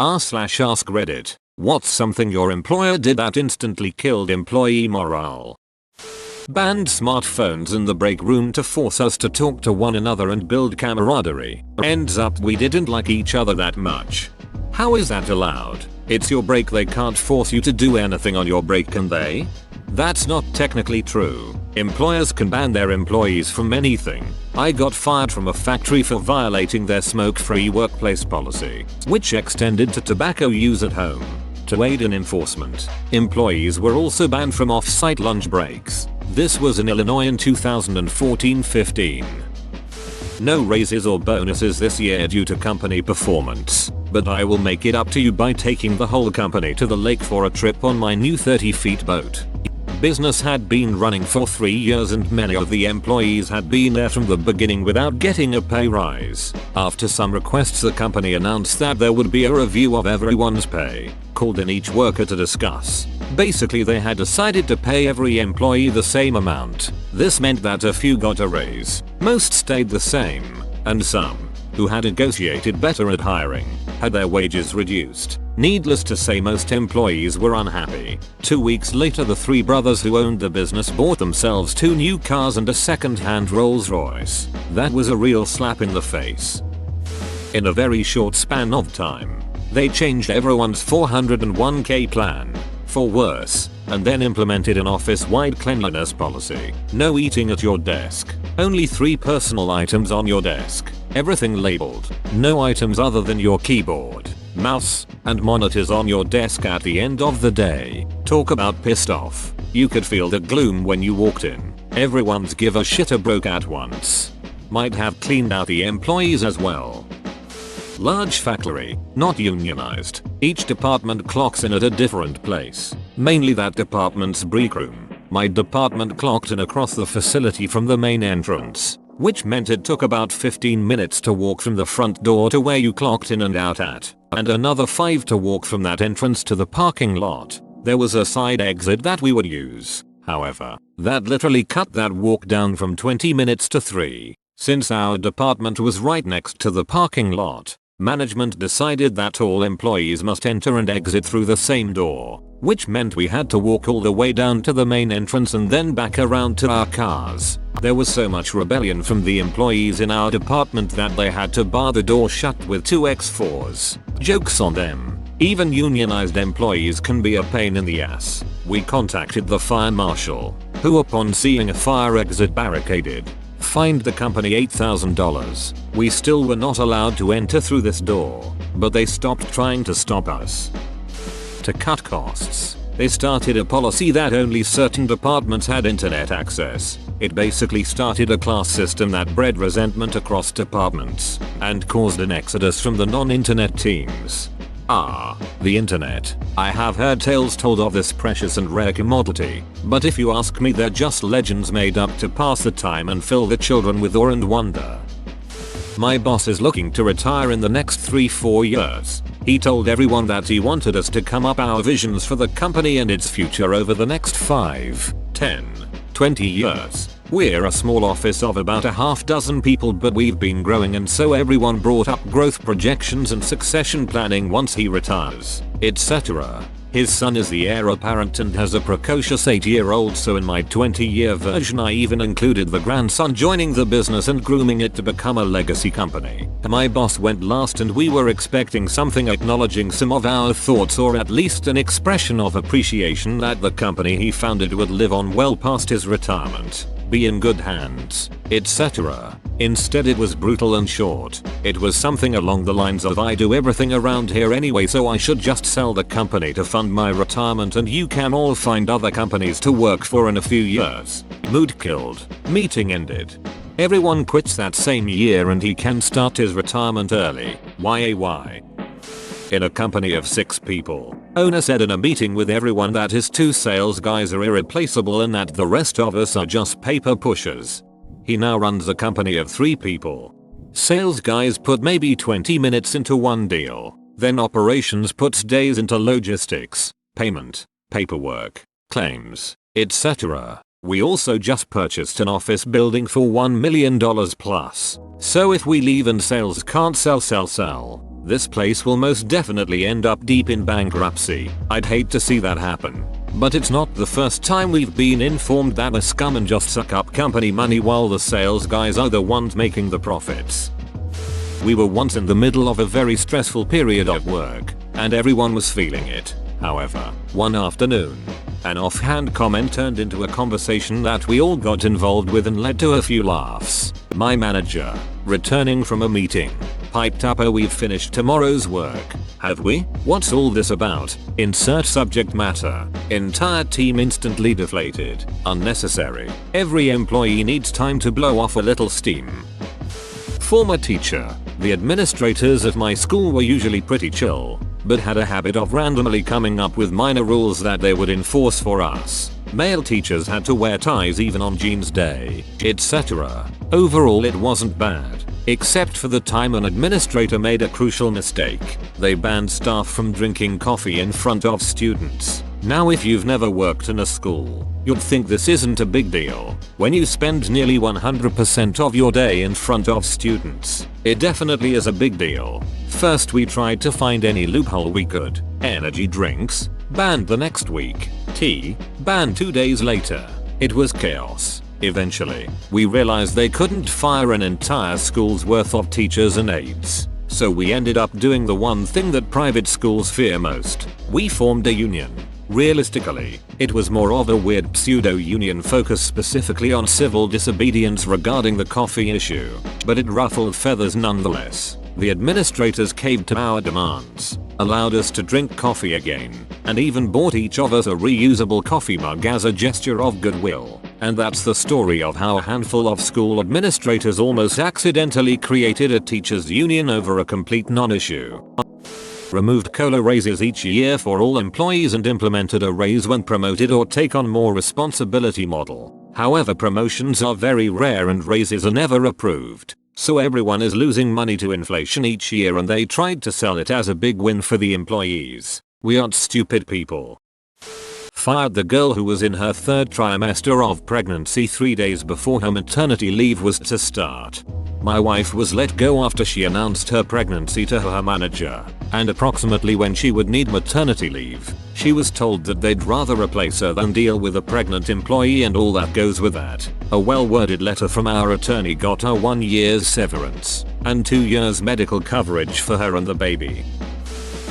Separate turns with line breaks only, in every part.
r/ask Reddit. What's something your employer did that instantly killed employee morale? Banned smartphones in the break room to force us to talk to one another and build camaraderie. Ends up we didn't like each other that much. How is that allowed? It's your break, they can't force you to do anything on your break, can they? That's not technically true. Employers can ban their employees from anything. I got fired from a factory for violating their smoke-free workplace policy, which extended to tobacco use at home. To aid in enforcement, employees were also banned from off-site lunch breaks. This was in Illinois in 2014-15. No raises or bonuses this year due to company performance, but I will make it up to you by taking the whole company to the lake for a trip on my new 30-feet boat. Business had been running for 3 years and many of the employees had been there from the beginning without getting a pay rise. After some requests, the company announced that there would be a review of everyone's pay, called in each worker to discuss. Basically, they had decided to pay every employee the same amount. This meant that a few got a raise, most stayed the same, and some, who had negotiated better at hiring, had their wages reduced. Needless to say, most employees were unhappy. 2 weeks later, the three brothers who owned the business bought themselves 2 new cars and a second-hand Rolls-Royce. That was a real slap in the face. In a very short span of time, they changed everyone's 401k plan for worse, and then implemented an office-wide cleanliness policy. No eating at your desk. Only 3 personal items on your desk. Everything labeled. No items other than your keyboard, mouse, and monitors on your desk at the end of the day. Talk about pissed off. You could feel the gloom when you walked in. Everyone's give a shitter broke at once. Might have cleaned out the employees as well. Large factory, not unionized. Each department clocks in at a different place. Mainly that department's break room. My department clocked in across the facility from the main entrance, which meant it took about 15 minutes to walk from the front door to where you clocked in and out at, and another 5 to walk from that entrance to the parking lot. There was a side exit that we would use, however, that literally cut that walk down from 20 minutes to 3. Since our department was right next to the parking lot, management decided that all employees must enter and exit through the same door, which meant we had to walk all the way down to the main entrance and then back around to our cars. There was so much rebellion from the employees in our department that they had to bar the door shut with 2 X4s. Jokes on them. Even unionized employees can be a pain in the ass. We contacted the fire marshal, who upon seeing a fire exit barricaded, fined the company $8,000. We still were not allowed to enter through this door, but they stopped trying to stop us. To cut costs, they started a policy that only certain departments had internet access. It basically started a class system that bred resentment across departments and caused an exodus from the non-internet teams. The internet. I have heard tales told of this precious and rare commodity, but if you ask me, they're just legends made up to pass the time and fill the children with awe and wonder. My boss is looking to retire in the next 3-4 years. He told everyone that he wanted us to come up our visions for the company and its future over the next 5, 10, 20 years. We're a small office of about a half dozen people, but we've been growing, and so everyone brought up growth projections and succession planning once he retires, etc. His son is the heir apparent and has a precocious 8-year-old, so in my 20-year version I even included the grandson joining the business and grooming it to become a legacy company. My boss went last and we were expecting something acknowledging some of our thoughts, or at least an expression of appreciation that the company he founded would live on well past his retirement, be in good hands, etc. Instead, it was brutal and short. It was something along the lines of, I do everything around here anyway, so I should just sell the company to fund my retirement and you can all find other companies to work for in a few years. Mood killed. Meeting ended. Everyone quits that same year and he can start his retirement early. YAY. In a company of 6 people, owner said in a meeting with everyone that his 2 sales guys are irreplaceable and that the rest of us are just paper pushers. He now runs a company of 3 people. Sales guys put maybe 20 minutes into one deal. Then operations puts days into logistics, payment, paperwork, claims, etc. We also just purchased an office building for $1 million plus. So if we leave and sales can't sell, This place will most definitely end up deep in bankruptcy. I'd hate to see that happen. But it's not the first time we've been informed that the scum and just suck up company money while the sales guys are the ones making the profits. We were once in the middle of a very stressful period at work, and everyone was feeling it. However, one afternoon, an offhand comment turned into a conversation that we all got involved with and led to a few laughs. My manager, returning from a meeting, piped up, "Oh, we've finished tomorrow's work." "Have we? What's all this about?" Insert subject matter. Entire team instantly deflated. Unnecessary. Every employee needs time to blow off a little steam. Former teacher. The administrators at my school were usually pretty chill, but had a habit of randomly coming up with minor rules that they would enforce for us. Male teachers had to wear ties even on jeans day, etc. Overall it wasn't bad, except for the time an administrator made a crucial mistake. They banned staff from drinking coffee in front of students. Now if you've never worked in a school, you'd think this isn't a big deal. When you spend nearly 100% of your day in front of students, it definitely is a big deal. First we tried to find any loophole we could. Energy drinks, banned the next week. Tea, banned 2 days later. It was chaos. Eventually, we realized they couldn't fire an entire school's worth of teachers and aides. So we ended up doing the one thing that private schools fear most. We formed a union. Realistically, it was more of a weird pseudo-union focused specifically on civil disobedience regarding the coffee issue, but it ruffled feathers nonetheless. The administrators caved to our demands, allowed us to drink coffee again, and even bought each of us a reusable coffee mug as a gesture of goodwill. And that's the story of how a handful of school administrators almost accidentally created a teachers union over a complete non-issue. Removed COLA raises each year for all employees and implemented a raise when promoted or take on more responsibility model. However, promotions are very rare and raises are never approved. So everyone is losing money to inflation each year, and they tried to sell it as a big win for the employees. We aren't stupid people. Fired the girl who was in her 3rd trimester of pregnancy 3 days before her maternity leave was to start. My wife was let go after she announced her pregnancy to her manager, and approximately when she would need maternity leave, she was told that they'd rather replace her than deal with a pregnant employee and all that goes with that. A well-worded letter from our attorney got her 1 year's severance and 2 years medical coverage for her and the baby.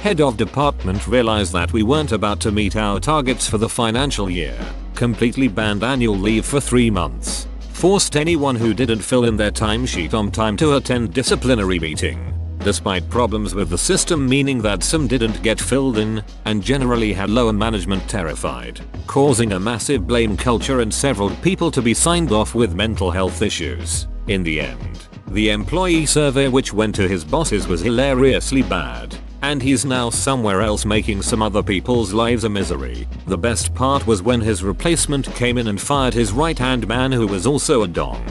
Head of department realized that we weren't about to meet our targets for the financial year, completely banned annual leave for 3 months. Forced anyone who didn't fill in their timesheet on time to attend disciplinary meeting, despite problems with the system, meaning that some didn't get filled in, and generally had lower management terrified, causing a massive blame culture and several people to be signed off with mental health issues. In the end, the employee survey which went to his bosses was hilariously bad, and he's now somewhere else making some other people's lives a misery. The best part was when his replacement came in and fired his right-hand man who was also a dong.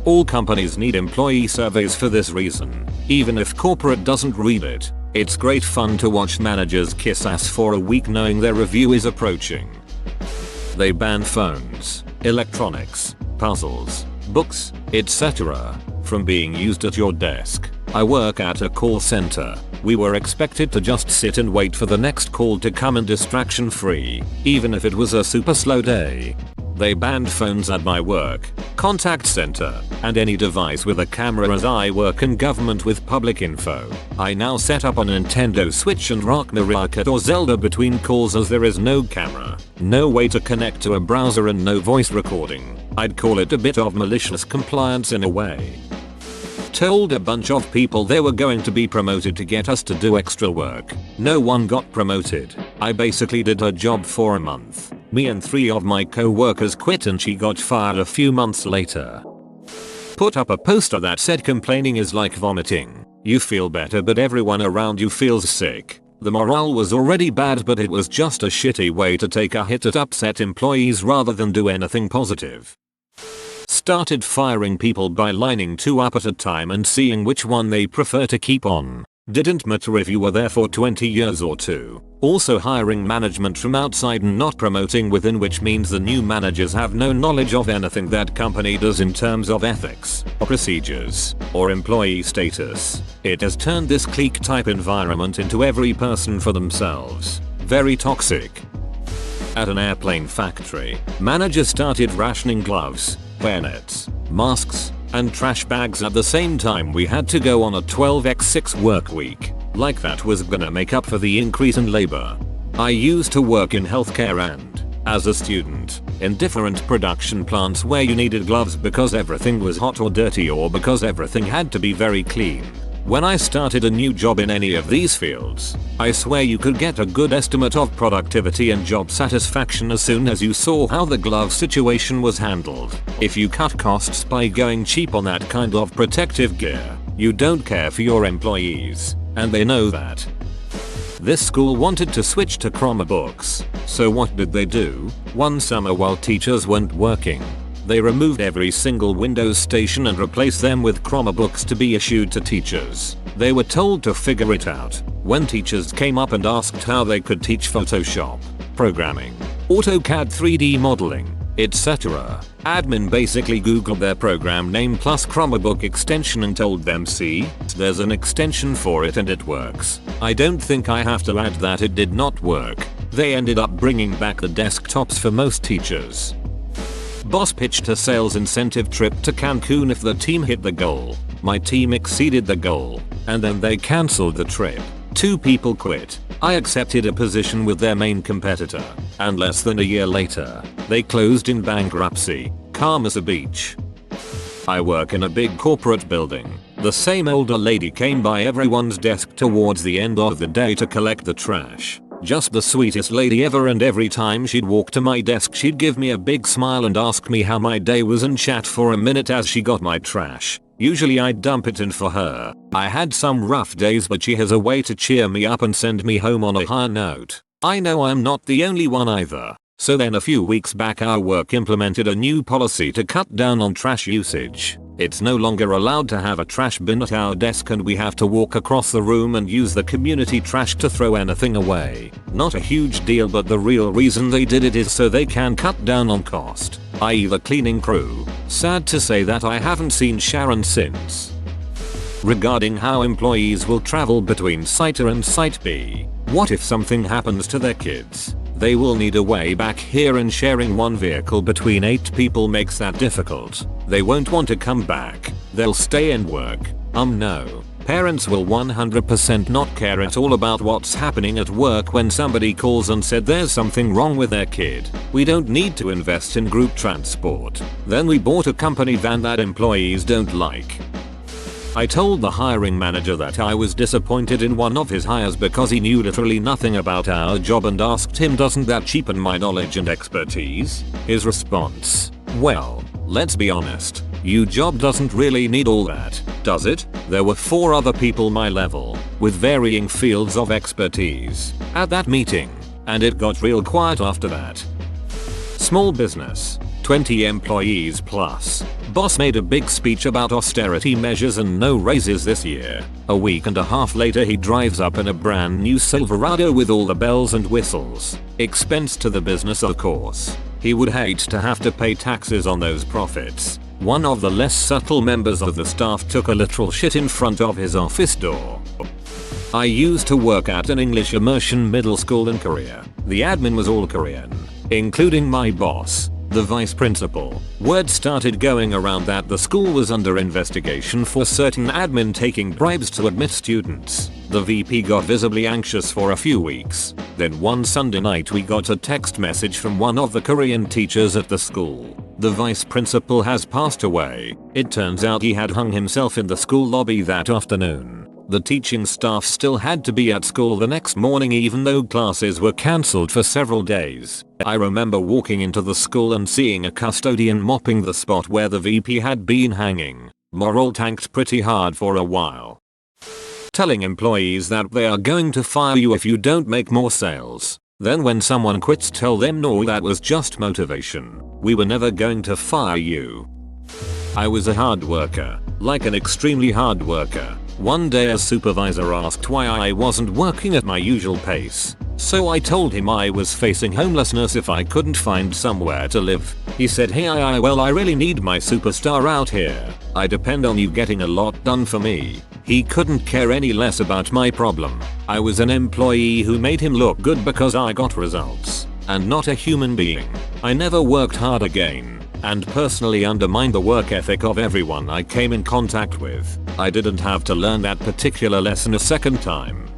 All companies need employee surveys for this reason, even if corporate doesn't read it. It's great fun to watch managers kiss ass for a week knowing their review is approaching. They ban phones, electronics, puzzles, books, etc. from being used at your desk. I work at a call center. We were expected to just sit and wait for the next call to come in distraction free, even if it was a super slow day. They banned phones at my work, contact center, and any device with a camera as I work in government with public info. I now set up a Nintendo Switch and rock Mario Kart or Zelda between calls as there is no camera, no way to connect to a browser and no voice recording. I'd call it a bit of malicious compliance in a way. Told a bunch of people they were going to be promoted to get us to do extra work. No one got promoted. I basically did her job for a month. Me and 3 of my co-workers quit and she got fired a few months later. Put up a poster that said complaining is like vomiting. You feel better but everyone around you feels sick. The morale was already bad, but it was just a shitty way to take a hit at upset employees rather than do anything positive. Started firing people by lining 2 up at a time and seeing which one they prefer to keep on. Didn't matter if you were there for 20 years or 2, Also hiring management from outside and not promoting within, which means the new managers have no knowledge of anything that company does in terms of ethics, procedures, or employee status. It has turned this clique type environment into every person for themselves. Very toxic. At an airplane factory, managers started rationing gloves, hairnets, masks, and trash bags at the same time we had to go on a 12x6 work week. Like that was gonna make up for the increase in labor. I used to work in healthcare and, as a student, in different production plants where you needed gloves because everything was hot or dirty or because everything had to be very clean. When I started a new job in any of these fields, I swear you could get a good estimate of productivity and job satisfaction as soon as you saw how the glove situation was handled. If you cut costs by going cheap on that kind of protective gear, you don't care for your employees, and they know that. This school wanted to switch to Chromebooks, so what did they do? One summer while teachers weren't working, they removed every single Windows station and replaced them with Chromebooks to be issued to teachers. They were told to figure it out. When teachers came up and asked how they could teach Photoshop, programming, AutoCAD 3D modeling, etc., admin basically googled their program name plus Chromebook extension and told them, see, there's an extension for it and it works. I don't think I have to add that it did not work. They ended up bringing back the desktops for most teachers. Boss pitched a sales incentive trip to Cancun if the team hit the goal. My team exceeded the goal, and then they cancelled the trip. 2 people quit. I accepted a position with their main competitor, and less than a year later, they closed in bankruptcy. Calm as a beach. I work in a big corporate building. The same older lady came by everyone's desk towards the end of the day to collect the trash. Just the sweetest lady ever, and every time she'd walk to my desk she'd give me a big smile and ask me how my day was and chat for a minute as she got my trash. Usually I'd dump it in for her. I had some rough days, but she has a way to cheer me up and send me home on a higher note. I know I'm not the only one either. So then a few weeks back our work implemented a new policy to cut down on trash usage. It's no longer allowed to have a trash bin at our desk and we have to walk across the room and use the community trash to throw anything away. Not a huge deal, but the real reason they did it is so they can cut down on cost, i.e. the cleaning crew. Sad to say that I haven't seen Sharon since. Regarding how employees will travel between Site A and Site B, what if something happens to their kids? They will need a way back here, and sharing one vehicle between 8 people makes that difficult. They won't want to come back. They'll stay and work. No. Parents will 100% not care at all about what's happening at work when somebody calls and said there's something wrong with their kid. We don't need to invest in group transport. Then we bought a company van that employees don't like. I told the hiring manager that I was disappointed in one of his hires because he knew literally nothing about our job and asked him, doesn't that cheapen my knowledge and expertise? His response, well, let's be honest, your job doesn't really need all that, does it? There were 4 other people my level, with varying fields of expertise, at that meeting, and it got real quiet after that. Small business, 20 employees plus. Boss made a big speech about austerity measures and no raises this year. A week and a half later he drives up in a brand new Silverado with all the bells and whistles. Expense to the business, of course. He would hate to have to pay taxes on those profits. One of the less subtle members of the staff took a literal shit in front of his office door. I used to work at an English immersion middle school in Korea. The admin was all Korean, including my boss, the vice principal. Word started going around that the school was under investigation for certain admin taking bribes to admit students. The VP got visibly anxious for a few weeks. Then one Sunday night we got a text message from one of the Korean teachers at the school. The vice principal has passed away. It turns out he had hung himself in the school lobby that afternoon. The teaching staff still had to be at school the next morning even though classes were cancelled for several days. I remember walking into the school and seeing a custodian mopping the spot where the VP had been hanging. Morale tanked pretty hard for a while. Telling employees that they are going to fire you if you don't make more sales. Then when someone quits, tell them no, that was just motivation. We were never going to fire you. I was a hard worker, like an extremely hard worker. One day a supervisor asked why I wasn't working at my usual pace. So I told him I was facing homelessness if I couldn't find somewhere to live. He said, hey well I really need my superstar out here. I depend on you getting a lot done for me. He couldn't care any less about my problem. I was an employee who made him look good because I got results, and not a human being. I never worked hard again, and personally undermined the work ethic of everyone I came in contact with. I didn't have to learn that particular lesson a second time.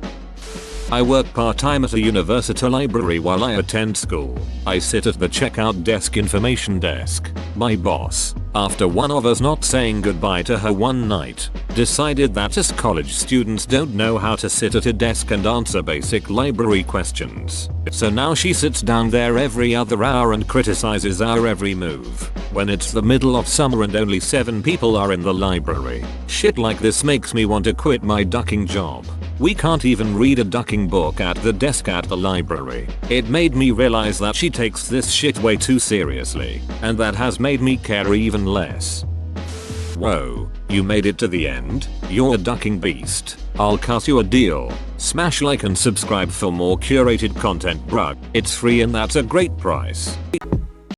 I work part-time at a university library while I attend school. I sit at the checkout desk information desk. My boss, after one of us not saying goodbye to her one night, decided that us college students don't know how to sit at a desk and answer basic library questions. So now she sits down there every other hour and criticizes our every move, when it's the middle of summer and only 7 people are in the library. Shit like this makes me want to quit my ducking job. We can't even read a ducking book at the desk at the library. It made me realize that she takes this shit way too seriously, and that has made me care even less. Whoa, you made it to the end? You're a ducking beast. I'll cut you a deal. Smash like and subscribe for more curated content, bruh. It's free and that's a great price.